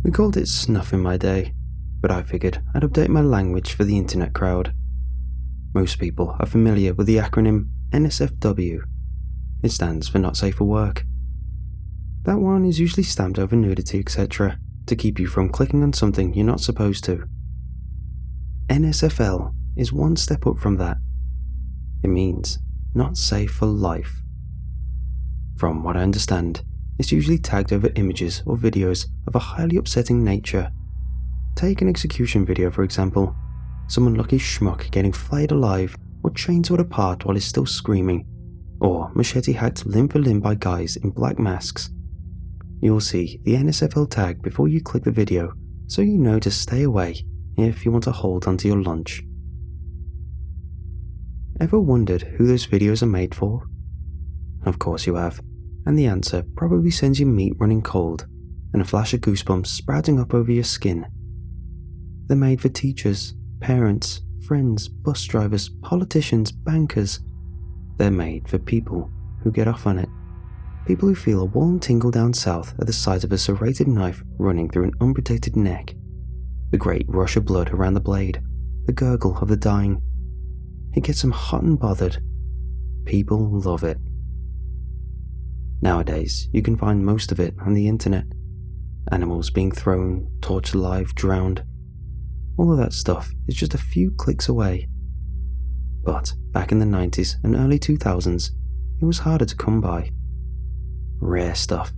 We called it snuff in my day, but I figured I'd update my language for the internet crowd. Most people are familiar with the acronym NSFW. It stands for Not Safe for Work. That one is usually stamped over nudity, etc., to keep you from clicking on something you're not supposed to. NSFL is one step up from that. It means not safe for life. From what I understand, it's usually tagged over images or videos of a highly upsetting nature. Take an execution video for example, some unlucky schmuck getting flayed alive or chainsawed apart while he's still screaming, or machete hacked limb for limb by guys in black masks. You'll see the NSFL tag before you click the video, so you know to stay away if you want to hold onto your lunch. Ever wondered who those videos are made for? Of course you have, and the answer probably sends your meat running cold and a flash of goosebumps sprouting up over your skin. They're made for teachers, parents, friends, bus drivers, politicians, bankers. They're made for people who get off on it. People who feel a warm tingle down south at the sight of a serrated knife running through an unprotected neck. The great rush of blood around the blade, the gurgle of the dying. It gets them hot and bothered. People love it. Nowadays, you can find most of it on the internet. Animals being thrown, tortured alive, drowned. All of that stuff is just a few clicks away. But back in the 90s and early 2000s, it was harder to come by. Rare stuff,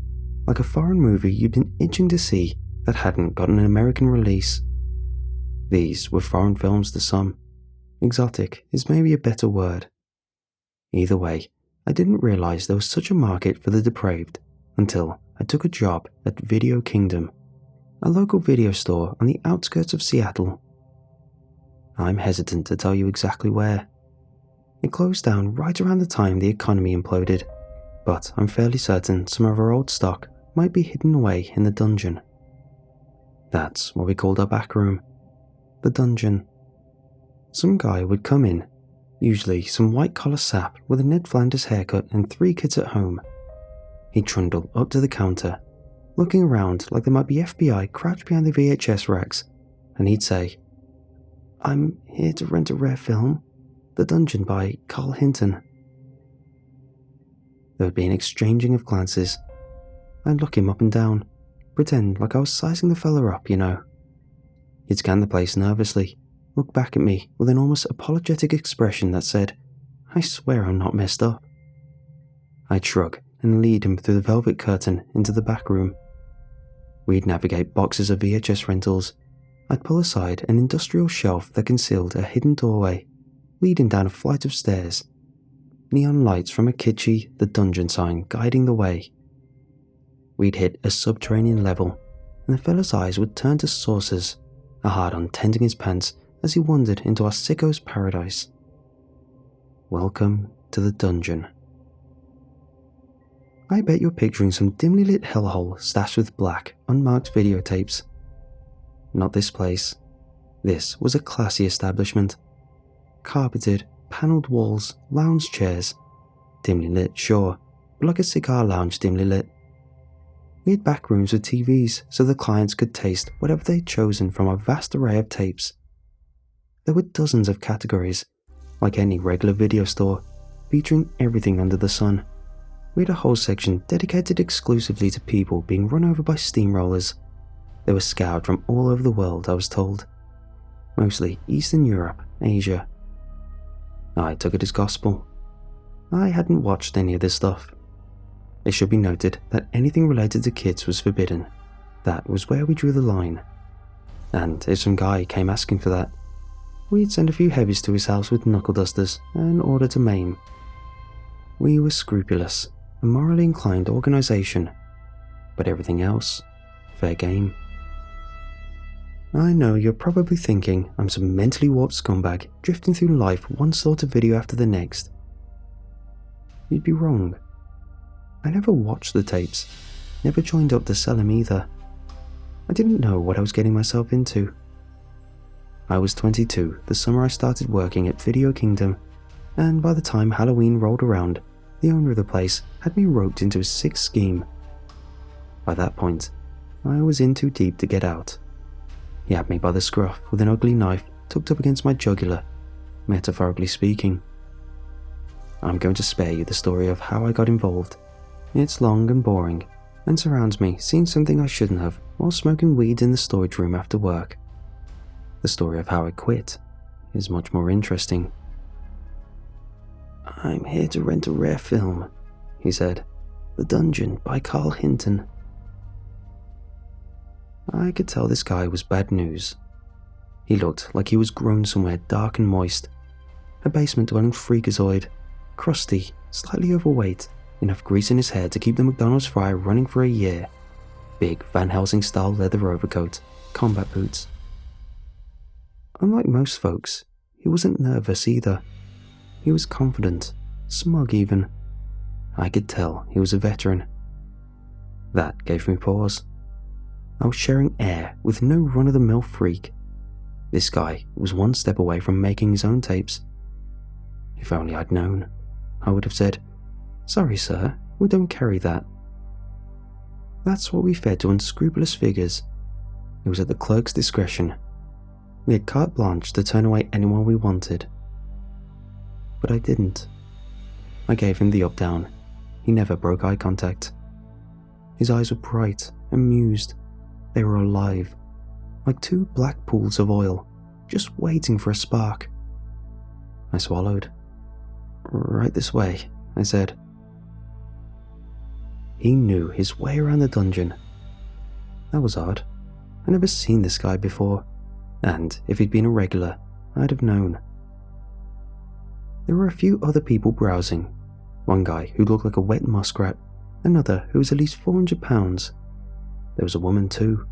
like a foreign movie you'd been itching to see that hadn't gotten an American release. These were foreign films to some. Exotic is maybe a better word. Either way, I didn't realize there was such a market for the depraved until I took a job at Video Kingdom, a local video store on the outskirts of Seattle. I'm hesitant to tell you exactly where. It closed down right around the time the economy imploded, but I'm fairly certain some of our old stock might be hidden away in the dungeon. That's what we called our back room, the dungeon. Some guy would come in, usually some white-collar sap with a Ned Flanders haircut and 3 kids at home. He'd trundle up to the counter, looking around like there might be FBI crouched behind the VHS racks, and he'd say, "I'm here to rent a rare film, The Dungeon by Carl Hinton." There would be an exchanging of glances. I'd look him up and down, pretend like I was sizing the fella up, you know. He'd scan the place nervously, look back at me with an almost apologetic expression that said, "I swear I'm not messed up." I'd shrug and lead him through the velvet curtain into the back room. We'd navigate boxes of VHS rentals. I'd pull aside an industrial shelf that concealed a hidden doorway, leading down a flight of stairs. Neon lights from a kitschy The Dungeon sign guiding the way. We'd hit a subterranean level, and the fella's eyes would turn to saucers, a hard-on tending his pants as he wandered into our sicko's paradise. Welcome to the dungeon. I bet you're picturing some dimly lit hellhole stashed with black, unmarked videotapes. Not this place. This was a classy establishment. Carpeted, panelled walls, lounge chairs. Dimly lit, sure, but like a cigar lounge dimly lit. We had back rooms with TVs so the clients could taste whatever they'd chosen from our vast array of tapes. There were dozens of categories, like any regular video store, featuring everything under the sun. We had a whole section dedicated exclusively to people being run over by steamrollers. They were scoured from all over the world, I was told. Mostly Eastern Europe, Asia. I took it as gospel. I hadn't watched any of this stuff. It should be noted that anything related to kids was forbidden. That was where we drew the line. And if some guy came asking for that, we'd send a few heavies to his house with knuckle dusters and order to maim. We were scrupulous, a morally inclined organisation, but everything else, fair game. I know you're probably thinking I'm some mentally warped scumbag drifting through life one sort of video after the next. You'd be wrong. I never watched the tapes, never joined up to sell them either. I didn't know what I was getting myself into. I was 22 the summer I started working at Video Kingdom, and by the time Halloween rolled around, the owner of the place had me roped into a sick scheme. By that point, I was in too deep to get out. He had me by the scruff with an ugly knife tucked up against my jugular, metaphorically speaking. I'm going to spare you the story of how I got involved. It's long and boring, and surrounds me seeing something I shouldn't have while smoking weed in the storage room after work. The story of how I quit is much more interesting. "I'm here to rent a rare film," he said. "The Dungeon by Carl Hinton." I could tell this guy was bad news. He looked like he was grown somewhere dark and moist. A basement-dwelling freakazoid, crusty, slightly overweight, enough grease in his hair to keep the McDonald's fryer running for a year, big Van Helsing-style leather overcoat, combat boots. Unlike most folks, he wasn't nervous either. He was confident, smug even. I could tell he was a veteran. That gave me pause. I was sharing air with no run-of-the-mill freak. This guy was one step away from making his own tapes. If only I'd known, I would have said, "Sorry sir, we don't carry that." That's what we fed to unscrupulous figures. It was at the clerk's discretion. We had carte blanche to turn away anyone we wanted. But I didn't. I gave him the up-down. He never broke eye contact. His eyes were bright, amused. They were alive, like two black pools of oil, just waiting for a spark. I swallowed. "Right this way," I said. He knew his way around the dungeon. That was odd. I'd never seen this guy before, and if he'd been a regular, I'd have known. There were a few other people browsing. One guy who looked like a wet muskrat, another who was at least 400 pounds. There was a woman too,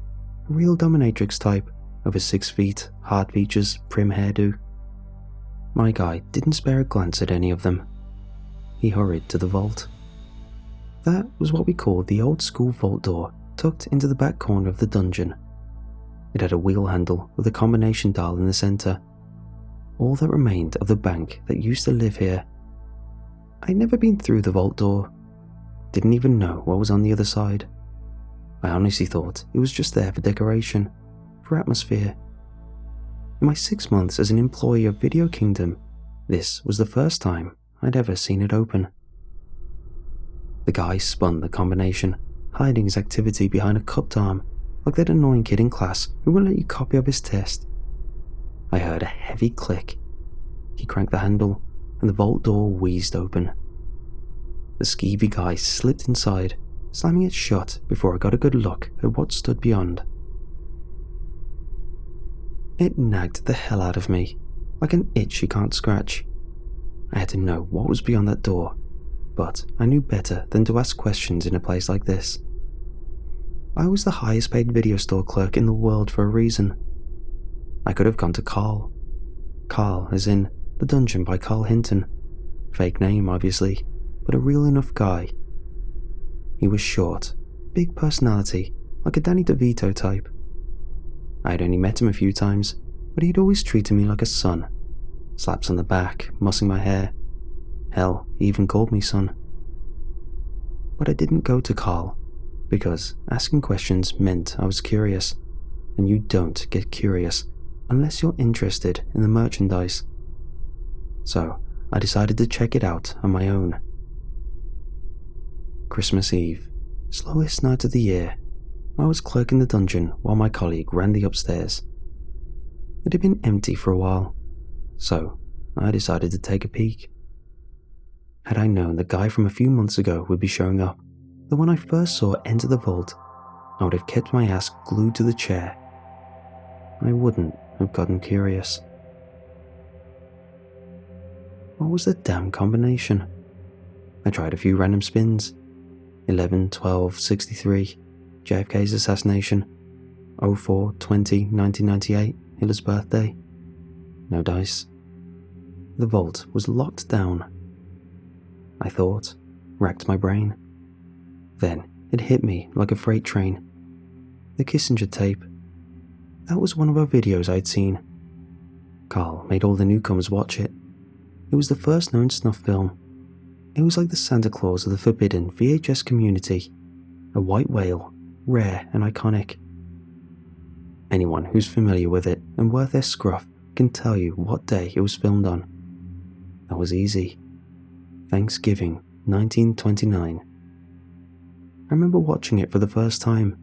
a real dominatrix type, over 6 feet, hard features, prim hairdo. My guy didn't spare a glance at any of them. He hurried to the vault. That was what we called the old school vault door, tucked into the back corner of the dungeon. It had a wheel handle with a combination dial in the centre. All that remained of the bank that used to live here. I'd never been through the vault door. Didn't even know what was on the other side. I honestly thought it was just there for decoration, for atmosphere. In my 6 months as an employee of Video Kingdom, this was the first time I'd ever seen it open. The guy spun the combination, hiding his activity behind a cupped arm, like that annoying kid in class who wouldn't let you copy up his test. I heard a heavy click. He cranked the handle, and the vault door wheezed open. The skeevy guy slipped inside, slamming it shut before I got a good look at what stood beyond. It nagged the hell out of me, like an itch you can't scratch. I had to know what was beyond that door, but I knew better than to ask questions in a place like this. I was the highest paid video store clerk in the world for a reason. I could have gone to Carl. Carl as in The Dungeon by Carl Hinton. Fake name obviously, but a real enough guy. He was short, big personality, like a Danny DeVito type. I'd only met him a few times, but he'd always treated me like a son. Slaps on the back, mussing my hair. Hell, he even called me son. But I didn't go to Carl, because asking questions meant I was curious, and you don't get curious unless you're interested in the merchandise. So I decided to check it out on my own. Christmas Eve, slowest night of the year. I was clerking the dungeon while my colleague ran the upstairs. It had been empty for a while, so I decided to take a peek. Had I known the guy from a few months ago would be showing up, the one I first saw enter the vault, I would have kept my ass glued to the chair. I wouldn't have gotten curious. What was the damn combination? I tried a few random spins. 11, 12, 63, JFK's assassination, 04, 20, 1998, Hitler's birthday. No dice. The vault was locked down. I thought, racked my brain. Then it hit me like a freight train. The Kissinger tape. That was one of our videos I'd seen. Carl made all the newcomers watch it. It was the first known snuff film. It was like the Santa Claus of the forbidden VHS community. A white whale, rare and iconic. Anyone who's familiar with it and worth their scruff can tell you what day it was filmed on. That was easy. Thanksgiving, 1929. I remember watching it for the first time.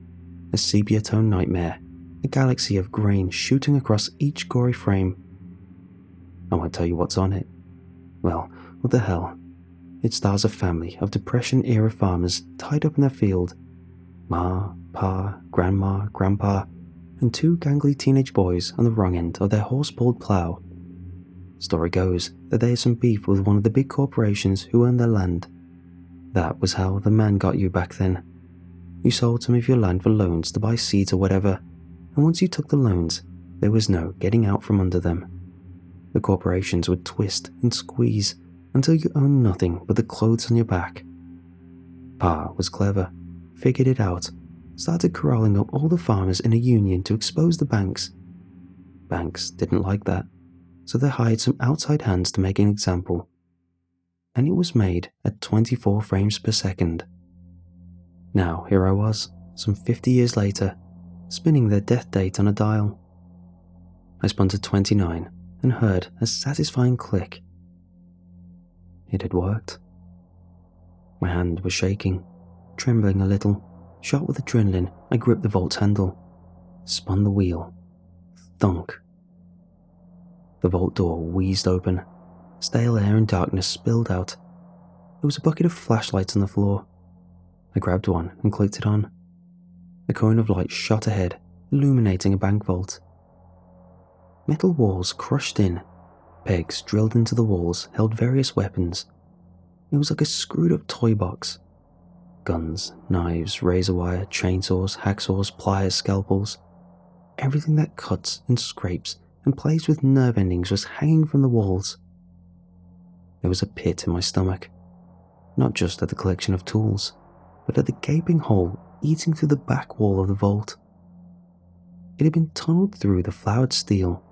A sepia-tone nightmare, a galaxy of grain shooting across each gory frame. I won't tell you what's on it. Well, what the hell. It stars a family of Depression-era farmers tied up in their field. Ma, Pa, Grandma, Grandpa, and two gangly teenage boys on the wrong end of their horse-pulled plough. Story goes that there is some beef with one of the big corporations who own their land. That was how the man got you back then. You sold some of your land for loans to buy seeds or whatever, and once you took the loans, there was no getting out from under them. The corporations would twist and squeeze until you owned nothing but the clothes on your back. Pa was clever, figured it out, started corralling up all the farmers in a union to expose the banks. Banks didn't like that, so they hired some outside hands to make an example. And it was made at 24 frames per second. Now here I was, some 50 years later, spinning their death date on a dial. I spun to 29 and heard a satisfying click. It had worked. My hand was shaking, trembling a little. Shot with adrenaline, I gripped the vault's handle, spun the wheel. Thunk. The vault door wheezed open. Stale air and darkness spilled out. There was a bucket of flashlights on the floor. I grabbed one and clicked it on. A cone of light shot ahead, illuminating a bank vault. Metal walls crushed in. Pegs drilled into the walls held various weapons. It was like a screwed-up toy box. Guns, knives, razor wire, chainsaws, hacksaws, pliers, scalpels. Everything that cuts and scrapes and plays with nerve endings was hanging from the walls. There was a pit in my stomach, not just at the collection of tools, but at the gaping hole eating through the back wall of the vault. It had been tunneled through the flowered steel,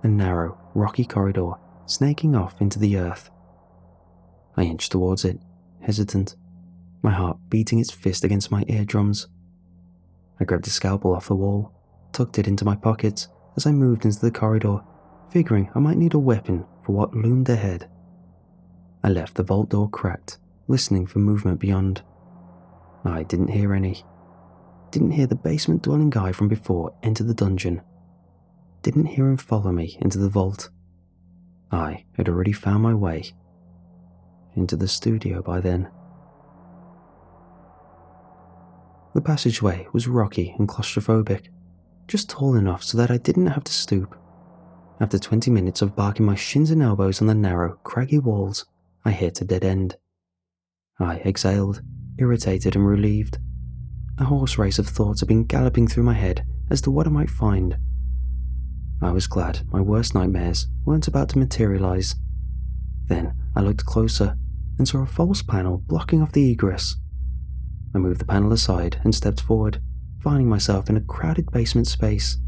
a narrow, rocky corridor snaking off into the earth. I inched towards it, hesitant, my heart beating its fist against my eardrums. I grabbed a scalpel off the wall, tucked it into my pockets as I moved into the corridor, figuring I might need a weapon for what loomed ahead. I left the vault door cracked, listening for movement beyond. I didn't hear any. Didn't hear the basement-dwelling guy from before enter the dungeon. Didn't hear him follow me into the vault. I had already found my way into the studio by then. The passageway was rocky and claustrophobic, just tall enough so that I didn't have to stoop. After 20 minutes of barking my shins and elbows on the narrow, craggy walls, I hit a dead end. I exhaled, irritated and relieved. A horse race of thoughts had been galloping through my head as to what I might find. I was glad my worst nightmares weren't about to materialize. Then I looked closer and saw a false panel blocking off the egress. I moved the panel aside and stepped forward, finding myself in a crowded basement space.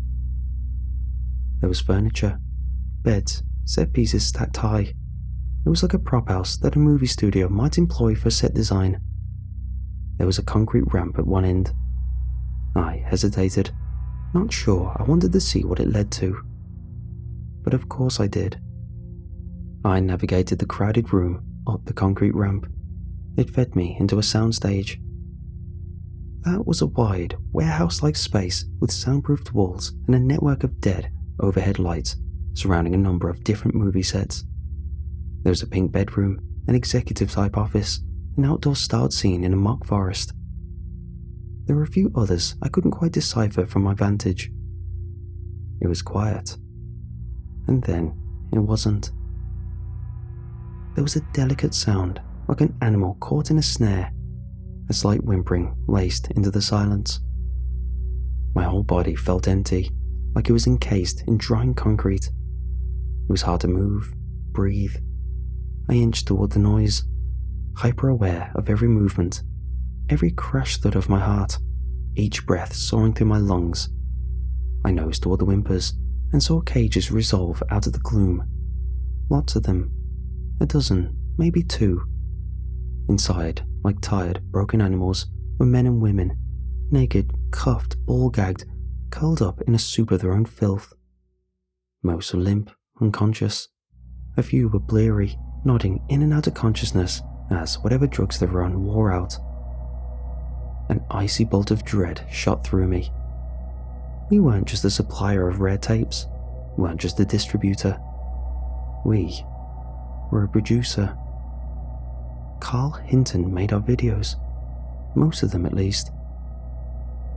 There was furniture, beds, set pieces stacked high. It was like a prop house that a movie studio might employ for set design. There was a concrete ramp at one end. I hesitated, not sure I wanted to see what it led to. But of course I did. I navigated the crowded room up the concrete ramp. It fed me into a soundstage. That was a wide, warehouse-like space with soundproofed walls and a network of dead, overhead lights surrounding a number of different movie sets. There was a pink bedroom, an executive-type office, an outdoor-styled scene in a mock forest. There were a few others I couldn't quite decipher from my vantage. It was quiet. And then it wasn't. There was a delicate sound, like an animal caught in a snare. A slight whimpering laced into the silence. My whole body felt empty, like it was encased in drying concrete. It was hard to move, breathe. I inched toward the noise, hyper-aware of every movement, every crash thud of my heart, each breath soaring through my lungs. I nosed toward the whimpers and saw cages resolve out of the gloom. Lots of them. A dozen, maybe two. Inside, like tired, broken animals, were men and women, naked, cuffed, ball-gagged, curled up in a soup of their own filth. Most were limp, unconscious. A few were bleary, nodding in and out of consciousness as whatever drugs they were on wore out. An icy bolt of dread shot through me. We weren't just a supplier of rare tapes, weren't just a distributor. We were a producer. Carl Hinton made our videos, most of them at least.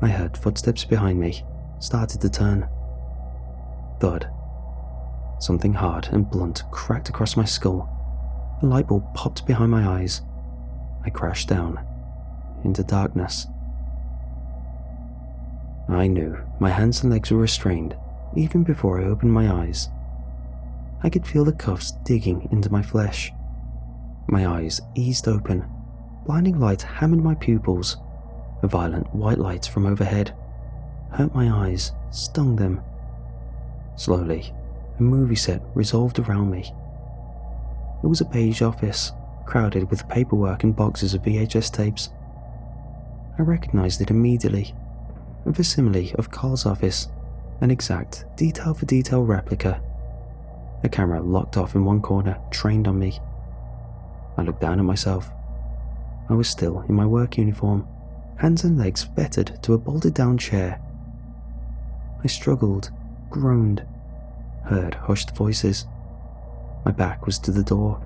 I heard footsteps behind me, started to turn. Thud. Something hard and blunt cracked across my skull. A light bulb popped behind my eyes. I crashed down into darkness. I knew my hands and legs were restrained even before I opened my eyes. I could feel the cuffs digging into my flesh. My eyes eased open. Blinding light hammered my pupils. A violent white light from overhead hurt my eyes, stung them. Slowly, a movie set resolved around me. It was a beige office, crowded with paperwork and boxes of VHS tapes. I recognized it immediately. A facsimile of Carl's office, an exact, detail-for-detail replica. A camera locked off in one corner, trained on me. I looked down at myself. I was still in my work uniform, hands and legs fettered to a bolted-down chair. I struggled, groaned, heard hushed voices. My back was to the door,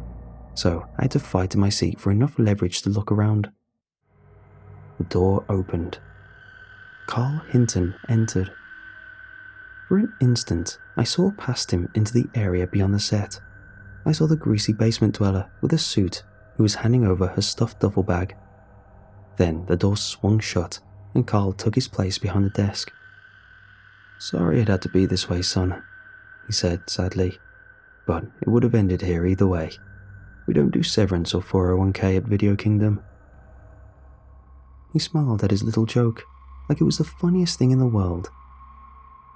so I had to fight in my seat for enough leverage to look around. The door opened. Carl Hinton entered. For an instant, I saw past him into the area beyond the set. I saw the greasy basement dweller with a suit who was handing over her stuffed duffel bag. Then the door swung shut and Carl took his place behind the desk. "Sorry it had to be this way, son," he said sadly, "but it would have ended here either way. We don't do severance or 401k at Video Kingdom." He smiled at his little joke, like it was the funniest thing in the world.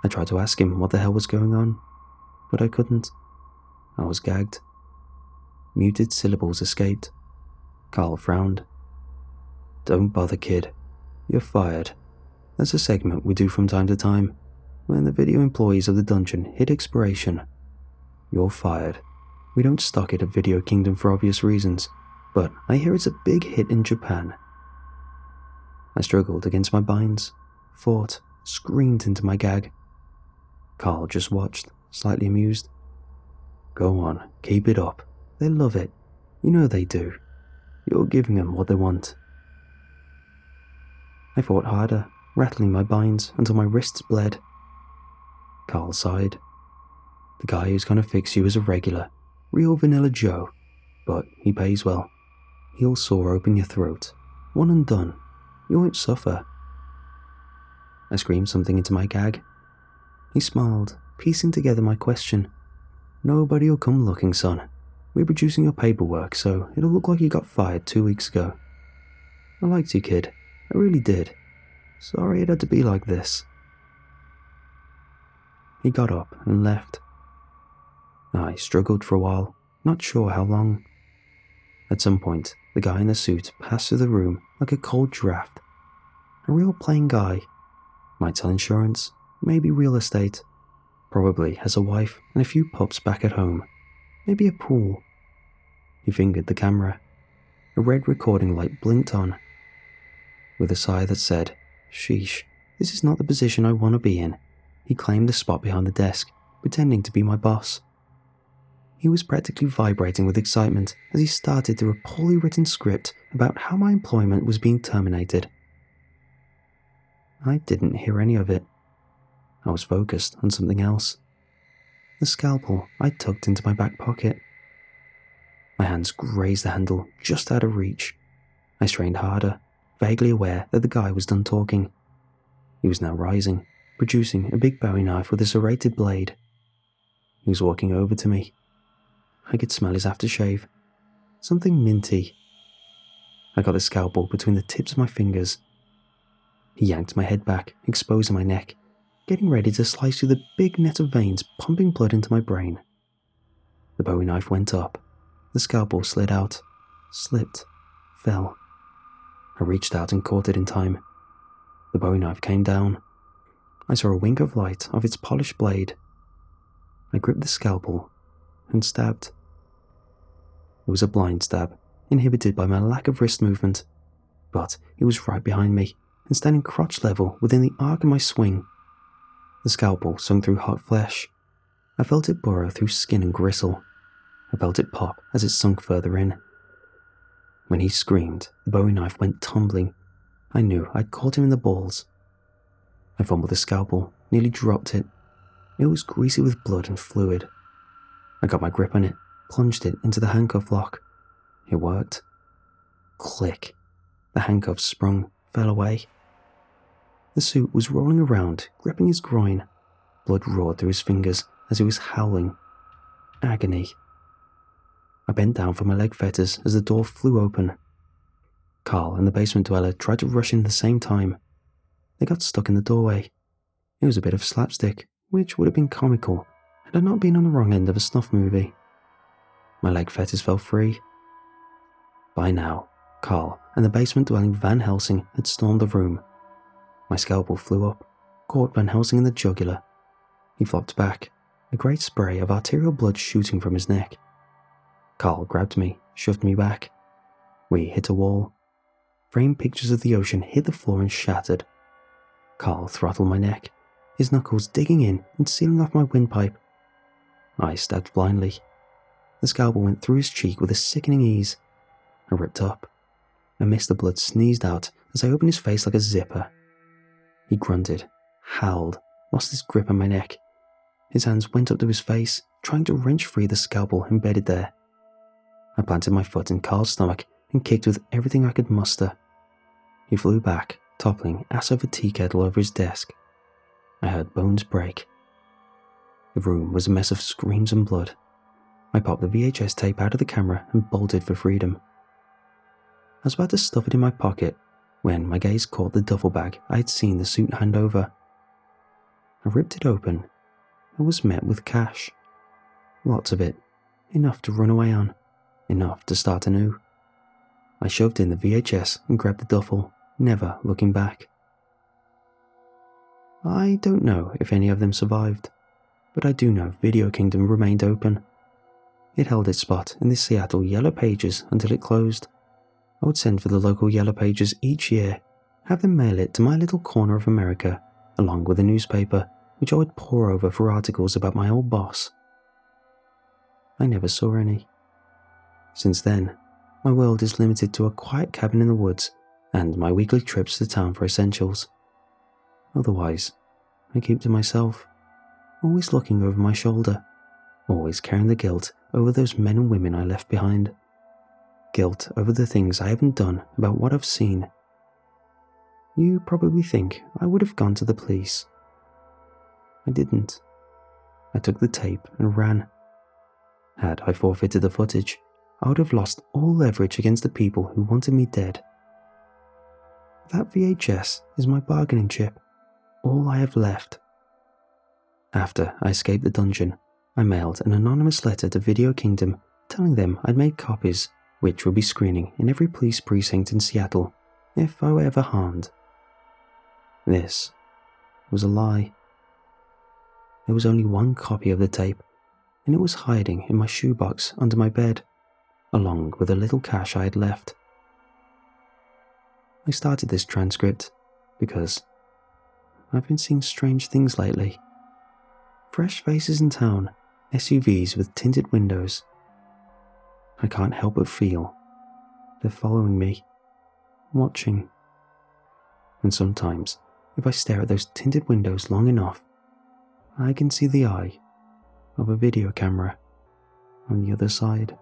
I tried to ask him what the hell was going on, but I couldn't. I was gagged. Muted syllables escaped. Carl frowned. "Don't bother, kid. You're fired. That's a segment we do from time to time, when the video employees of the dungeon hit expiration. You're fired. We don't stock it at Video Kingdom for obvious reasons, but I hear it's a big hit in Japan." I struggled against my binds, fought, screamed into my gag. Carl just watched, slightly amused. "Go on, keep it up. They love it. You know they do. You're giving them what they want." I fought harder, rattling my binds until my wrists bled. Carl sighed. "The guy who's gonna fix you is a regular, real vanilla Joe, but he pays well. He'll saw open your throat. One and done. You won't suffer." I screamed something into my gag. He smiled, piecing together my question. "Nobody'll come looking, son. We're producing your paperwork, so it'll look like you got fired 2 weeks ago. I liked you, kid. I really did. Sorry it had to be like this." He got up and left. I struggled for a while, not sure how long. At some point, the guy in the suit passed through the room like a cold draft. A real plain guy. Might sell insurance, maybe real estate. Probably has a wife and a few pups back at home. Maybe a pool. He fingered the camera. A red recording light blinked on. With a sigh that said, "Sheesh, this is not the position I want to be in," he claimed the spot behind the desk, pretending to be my boss. He was practically vibrating with excitement as he started through a poorly written script about how my employment was being terminated. I didn't hear any of it. I was focused on something else. The scalpel I tucked into my back pocket. My hands grazed the handle just out of reach. I strained harder, vaguely aware that the guy was done talking. He was now rising, producing a big Bowie knife with a serrated blade. He was walking over to me. I could smell his aftershave. Something minty. I got the scalpel between the tips of my fingers. He yanked my head back, exposing my neck, getting ready to slice through the big net of veins pumping blood into my brain. The Bowie knife went up. The scalpel slid out, slipped, fell. I reached out and caught it in time. The bowie knife came down. I saw a wink of light of its polished blade. I gripped the scalpel and stabbed. It was a blind stab, inhibited by my lack of wrist movement, but it was right behind me and standing crotch level within the arc of my swing. The scalpel sunk through hot flesh. I felt it burrow through skin and gristle. I felt it pop as it sunk further in. When he screamed, the bowie knife went tumbling. I knew I'd caught him in the balls. I fumbled the scalpel, nearly dropped it. It was greasy with blood and fluid. I got my grip on it, plunged it into the handcuff lock. It worked. Click. The handcuffs sprung, fell away. The suit was rolling around, gripping his groin. Blood roared through his fingers as he was howling. Agony. I bent down for my leg fetters as the door flew open. Carl and the basement dweller tried to rush in at the same time. They got stuck in the doorway. It was a bit of slapstick, which would have been comical had I not been on the wrong end of a snuff movie. My leg fetters fell free. By now, Carl and the basement-dwelling Van Helsing had stormed the room. My scalpel flew up, caught Van Helsing in the jugular. He flopped back, a great spray of arterial blood shooting from his neck. Carl grabbed me, shoved me back. We hit a wall. Framed pictures of the ocean hit the floor and shattered. Carl throttled my neck, his knuckles digging in and sealing off my windpipe. I stabbed blindly. The scalpel went through his cheek with a sickening ease. I ripped up. A mist of blood sneezed out as I opened his face like a zipper. He grunted, howled, lost his grip on my neck. His hands went up to his face, trying to wrench free the scalpel embedded there. I planted my foot in Carl's stomach and kicked with everything I could muster. He flew back, toppling ass over tea kettle over his desk. I heard bones break. The room was a mess of screams and blood. I popped the VHS tape out of the camera and bolted for freedom. I was about to stuff it in my pocket when my gaze caught the duffel bag I had seen the suit hand over. I ripped it open and was met with cash. Lots of it, enough to run away on, enough to start anew. I shoved in the VHS and grabbed the duffel, never looking back. I don't know if any of them survived, but I do know Video Kingdom remained open. It held its spot in the Seattle Yellow Pages until it closed. I would send for the local Yellow Pages each year, have them mail it to my little corner of America, along with a newspaper, which I would pore over for articles about my old boss. I never saw any. Since then, my world is limited to a quiet cabin in the woods and my weekly trips to town for essentials. Otherwise, I keep to myself, always looking over my shoulder, always carrying the guilt over those men and women I left behind. Guilt over the things I haven't done about what I've seen. You probably think I would have gone to the police. I didn't. I took the tape and ran. Had I forfeited the footage, I would have lost all leverage against the people who wanted me dead. That VHS is my bargaining chip, all I have left. After I escaped the dungeon, I mailed an anonymous letter to Video Kingdom telling them I'd made copies, which would be screening in every police precinct in Seattle if I were ever harmed. This was a lie. There was only one copy of the tape, and it was hiding in my shoebox under my bed, along with the little cash I had left. I started this transcript because I've been seeing strange things lately. Fresh faces in town, SUVs with tinted windows. I can't help but feel they're following me, watching. And sometimes, if I stare at those tinted windows long enough, I can see the eye of a video camera on the other side.